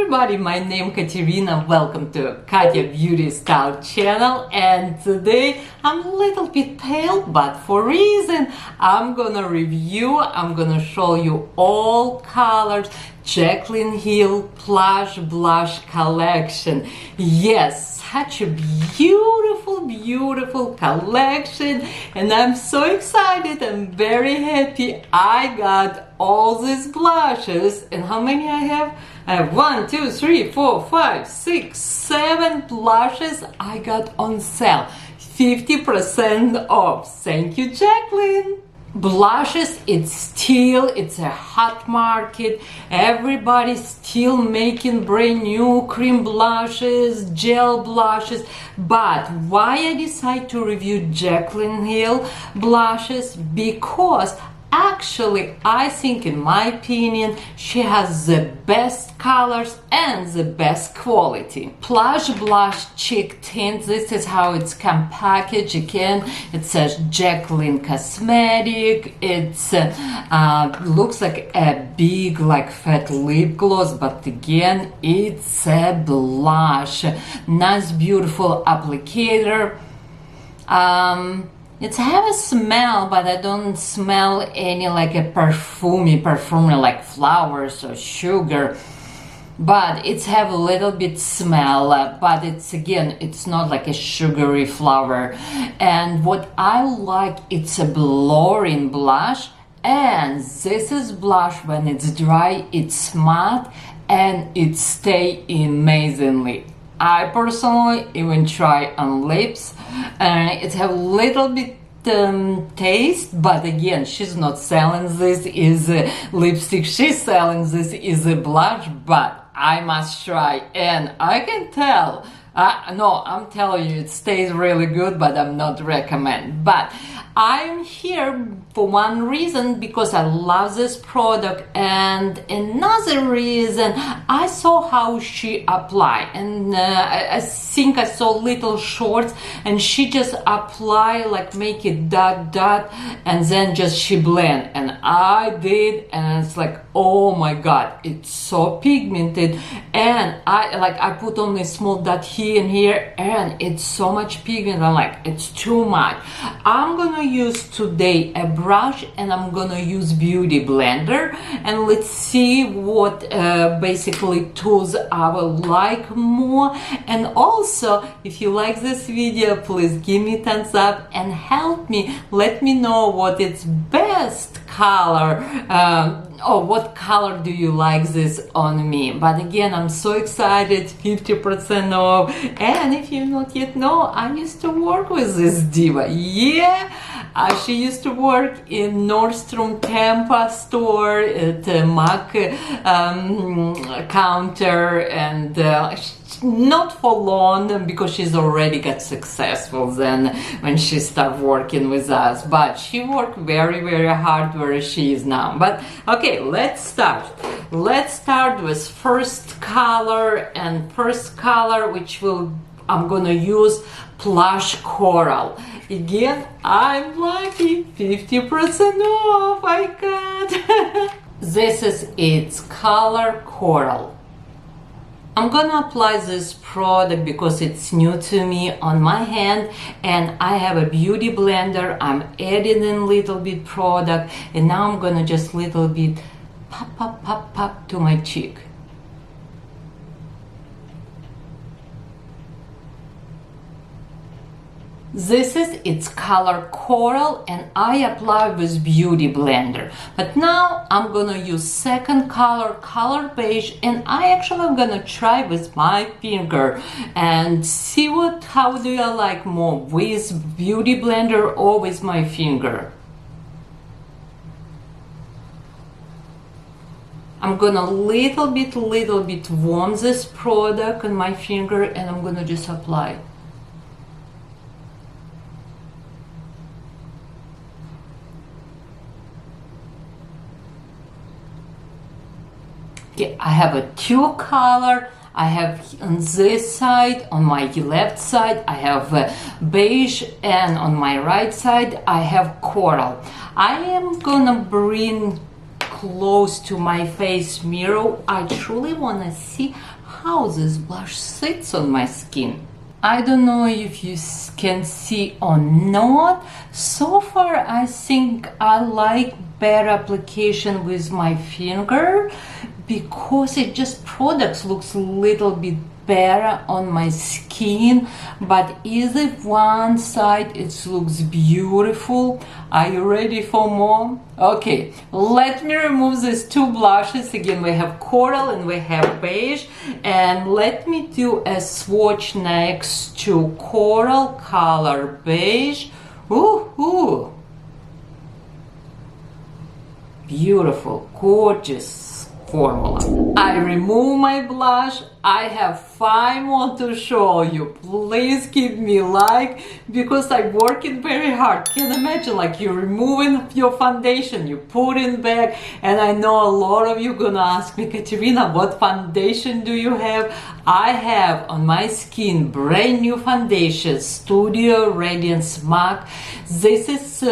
everybody, my name is Katerina. Welcome to Katya Beauty Style channel, and today I'm a little bit pale, but for reason I'm gonna show you all colors Jaclyn Hill Plush Blush collection. Yes, such a beautiful collection, and I'm so excited. I'm very happy. I got all these blushes, and how many I have? I have 1, 2, 3, 4, 5, 6, 7 blushes I got on sale. 50% off. Thank you, Jaclyn. Blushes, it's a hot market. Everybody's still making brand new cream blushes, gel blushes. But why I decide to review Jaclyn Hill blushes? Because actually, I think, in my opinion, she has the best colors and the best quality. Plush Blush Cheek Tint, this is how it's come packaged. Again, it says Jaclyn Cosmetic. It's looks like a big, like fat lip gloss, but again, it's a blush. Nice, beautiful applicator. It have a smell, but I don't smell any like a perfume like flowers or sugar. But it's have a little bit smell, but it's not like a sugary flower. And what I like, it's a blurring blush, and this is blush when it's dry, it's matte, and it stay amazingly. I personally even try on lips, and it have a little bit taste, but again, she's not selling this is a lipstick, she's selling this is a blush, but I must try, and I can tell. No, I'm telling you, it stays really good, but I'm not recommend. But I'm here for one reason, because I love this product, and another reason, I saw how she apply, and I think I saw little shorts, and she just apply, like make it dot, and then just she blend, and I did, and it's like, oh my god, it's so pigmented, and I put only small dot here and here, and it's so much pigment. I'm like, it's too much. I'm gonna use today a brush, and I'm gonna use beauty blender, and let's see what basically tools I will like more. And also, if you like this video, please give me thumbs up and help me, let me know what is best color, or what color do you like this on me. But again, I'm so excited, 50% off. And if you not yet know, I used to work with this diva. Yeah, she used to work in Nordstrom Tampa store at the MAC counter, and not for long, because she's already got successful then when she started working with us, but she worked very hard where she is now. But okay, let's start with first color, and first color I'm gonna use Plush Coral. Again, I'm lucky, 50% off, I got. This is its color Coral. I'm gonna apply this product because it's new to me on my hand, and I have a beauty blender. I'm adding in little bit product, and now I'm gonna just little bit pop to my cheek. This is its color Coral, and I apply with beauty blender. But now I'm gonna use second color Beige, and I'm gonna try with my finger and see how do I like more, with beauty blender or with my finger. I'm gonna little bit warm this product on my finger, and I'm gonna just apply. Okay, I have a two color. I have on this side, on my left side, I have beige, and on my right side, I have coral. I am gonna bring close to my face mirror. I truly want to see how this blush sits on my skin. I don't know if you can see or not. So far, I think I like better application with my finger because it just products looks a little bit better on my skin, but either one side it looks beautiful. Are you ready for more? Okay, let me remove these two blushes. Again, we have Coral and we have Beige, and let me do a swatch next to Coral color Beige. Ooh, beautiful, gorgeous formula. I remove my blush. I have 5 more to show you. Please give me a like because I'm working very hard. Can imagine like you're removing your foundation, you put it back, and I know a lot of you gonna ask me, Katerina, what foundation do you have? I have on my skin brand new foundation, Studio Radiance MAC. This is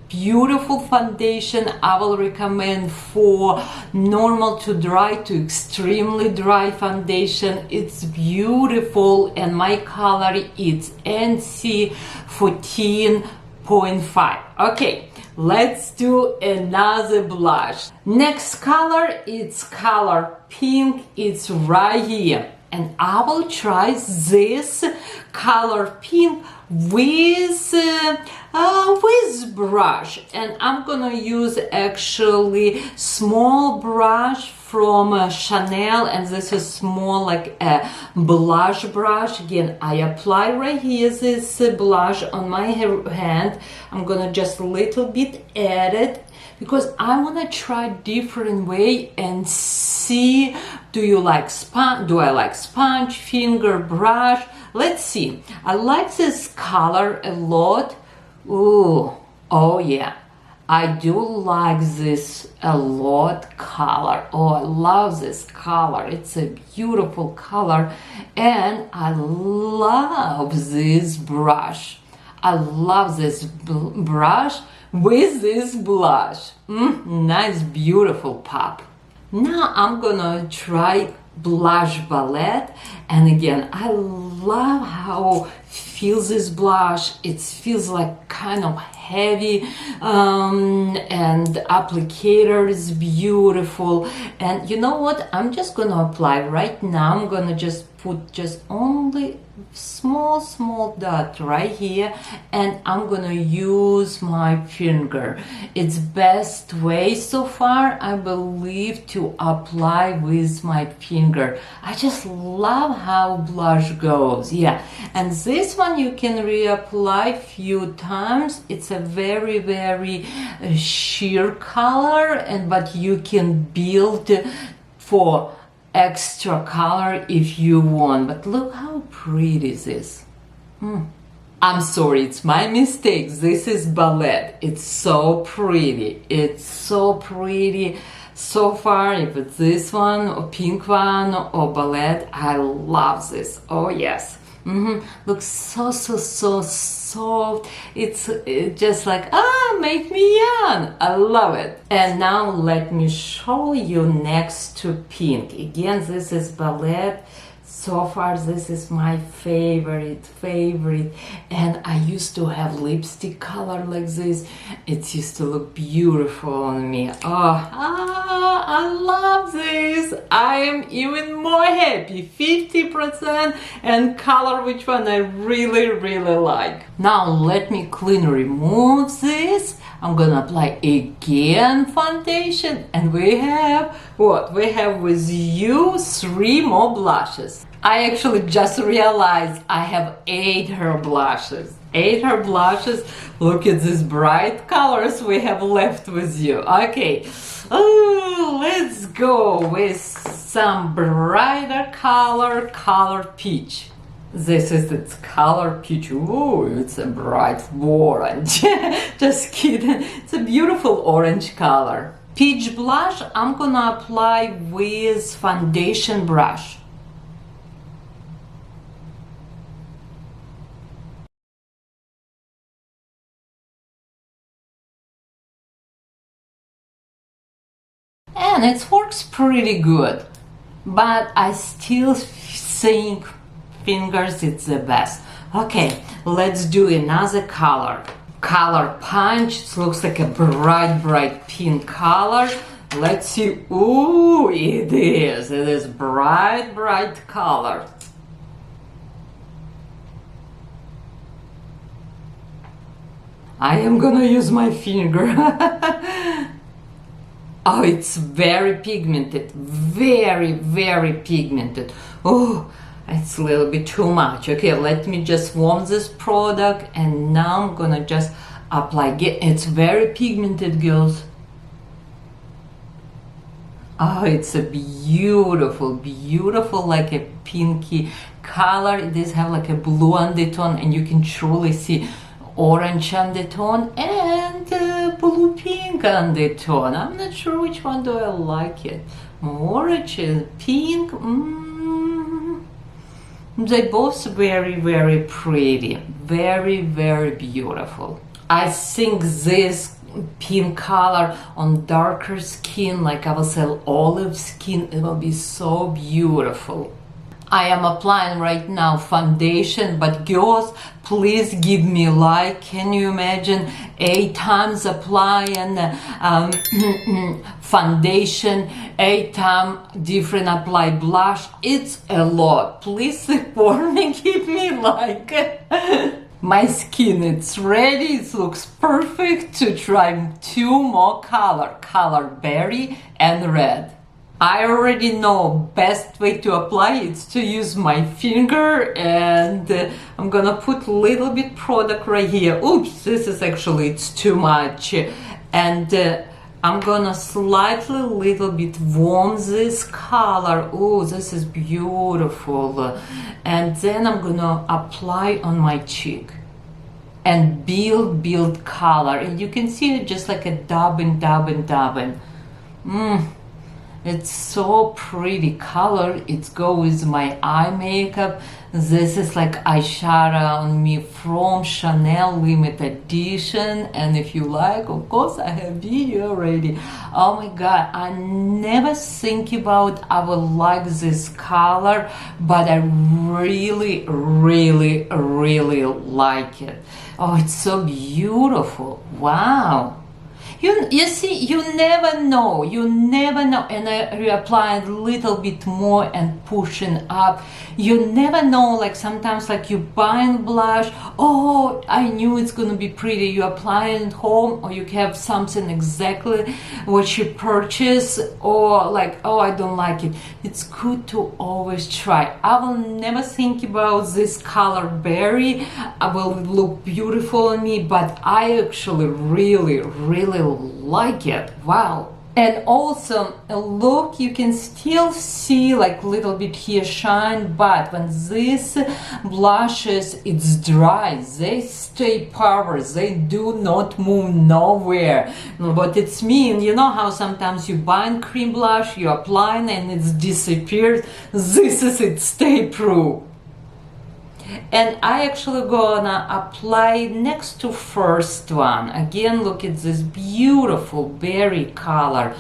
beautiful foundation. I will recommend for normal to dry to extremely dry foundation. It's beautiful, and my color is NC 14.5. Okay, let's do another blush. Next color, it's color Pink. It's right here, and I will try this color Pink with brush, and I'm gonna use actually small brush from Chanel, and this is more like a blush brush. Again, I apply right here this blush on my hand. I'm gonna just a little bit add it because I want to try different way and see, do I like sponge, finger, brush? Let's see. I like this color a lot. Ooh, oh yeah, I do like this a lot color. Oh, I love this color. It's a beautiful color, and I love this brush. I love this brush with this blush. Nice, beautiful pop. Now I'm gonna try Plush Ballet, and again, I love how feels this blush. It feels like kind of heavy, and applicator is beautiful. And you know what? I'm just gonna apply right now. I'm gonna just put just only small dot right here, and I'm gonna use my finger. It's best way so far, I believe, to apply with my finger. I just love how blush goes. Yeah, and this one you can reapply few times. It's a very sheer color, and but you can build for extra color if you want. But look how pretty this is. I'm sorry, it's my mistake. This is Ballet. It's so pretty. It's so pretty. So far, if it's this one or pink one or Ballet, I love this. Oh yes. Looks so soft. It's just like, make me young. I love it. And now let me show you next to Pink. Again, this is Ballet. So far, this is my favorite. And I used to have lipstick color like this. It used to look beautiful on me. I love this. I am even more happy. 50% and color, which one I really like. Now let me clean remove this. I'm gonna apply again foundation, and we have what? We have with you 3 more blushes. I actually just realized I have 8 hair blushes. 8 hair blushes. Look at these bright colors we have left with you. Okay, let's go with some brighter color Peach. This is its color Peach. Ooh, it's a bright orange. Just kidding. It's a beautiful orange color. Peach blush I'm gonna apply with foundation brush. again, it works pretty good, but I still think fingers it's the best. Okay, let's do another color. Color Punch. It looks like a bright pink color. Let's see. Ooh, it is bright color. I am gonna use my finger. Oh, it's very pigmented, very pigmented. Oh, it's a little bit too much. Okay, let me just warm this product, and now I'm gonna just apply. It's very pigmented, girls. Oh, it's a beautiful like a pinky color. It does have like a blue undertone, and you can truly see orange undertone and blue pink undertone. I'm not sure which one do I like it. Orange and pink. They both very pretty, very beautiful. I think this pink color on darker skin, like I will say olive skin, it will be so beautiful. I am applying right now foundation, but girls, please give me a like. Can you imagine 8 times applying foundation, 8 times different apply blush? It's a lot. Please support me, give me a like. My skin, it's ready, it looks perfect to try 2 more color Berry and Red. I already know best way to apply it's to use my finger, and I'm gonna put a little bit product right here. Oops, this is actually, it's too much. And I'm gonna slightly little bit warm this color. Oh, this is beautiful. And then I'm gonna apply on my cheek and build color. And you can see it just like a dabbing. It's so pretty color. It goes with my eye makeup. This is like eyeshadow on me from Chanel limited edition, and if you like, of course I have video already. Oh my god, I never think about I would like this color, but I really like it. Oh, it's so beautiful. Wow. You see, you never know, and I reapplied a little bit more and pushing up. You never know, like sometimes like you buying blush, oh, I knew it's gonna be pretty, you apply it at home, or you have something exactly what you purchase, or like, oh, I don't like it. It's good to always try. I will never think about this color Berry, I will look beautiful on me, but I actually really like it. Wow. And also look, you can still see like little bit here shine, but when this blushes, it's dry, they stay power, they do not move nowhere. What it's mean, you know how sometimes you buy cream blush, you apply and it disappears. This is it, stay proof. And I actually gonna apply next to first one. Again, look at this beautiful berry color.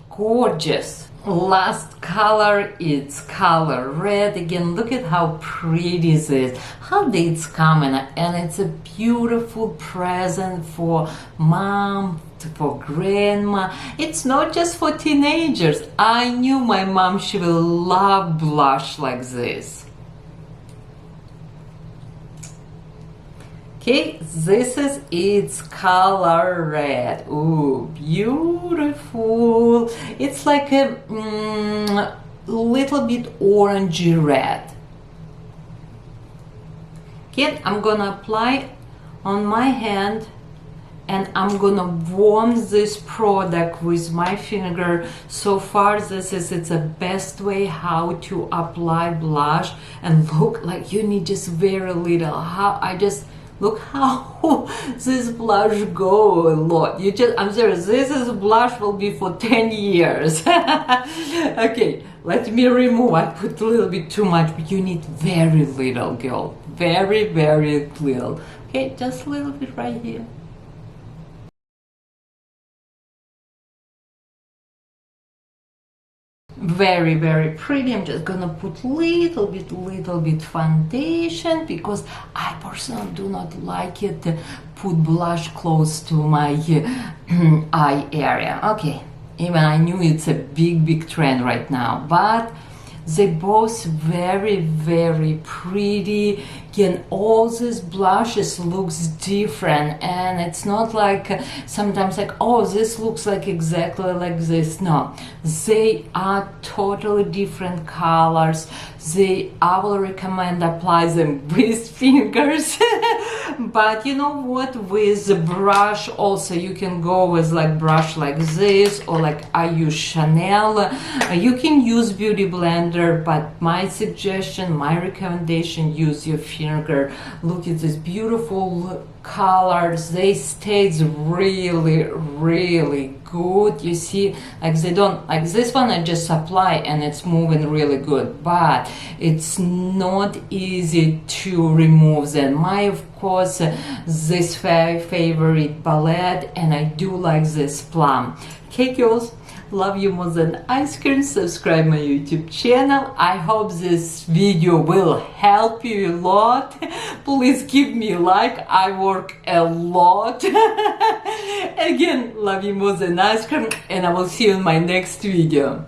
Gorgeous. Last color, it's color Red. Again, look at how pretty this is. How it's coming, and it's a beautiful present for mom, for grandma. It's not just for teenagers. I knew my mom, she will love blush like this. Okay, this is its color Red. Ooh, beautiful. It's like a little bit orangey red. Okay, I'm gonna apply on my hand, and I'm gonna warm this product with my finger. So far this is it's the best way how to apply blush, and look like you need just very little. How I just look how this blush go a lot. You just, I'm serious, this is blush will be for 10 years. Okay, let me remove. I put a little bit too much, but you need very little, girl. Very little. Okay, just a little bit right here. very, very pretty. I'm just gonna put little bit foundation because I personally do not like it to put blush close to my eye area. Okay, even I knew it's a big trend right now, but they both very pretty. Again, all these blushes looks different, and it's not like sometimes like, oh, this looks like exactly like this. No, they are totally different colors. I will recommend apply them with fingers. But you know what, with the brush also you can go with like brush like this, or like I use Chanel. You can use Beauty Blender, but my suggestion, my recommendation, use your finger. Look at these beautiful colors. They stayed really good. You see, like they don't, like this one I just apply and it's moving really good, but it's not easy to remove them. My, of course, this favorite Ballet, and I do like this plum. Okay, girls, love you more than ice cream. Subscribe my YouTube channel. I hope this video will help you a lot. Please give me a like. I work a lot. Again, love you more than ice cream, and I will see you in my next video.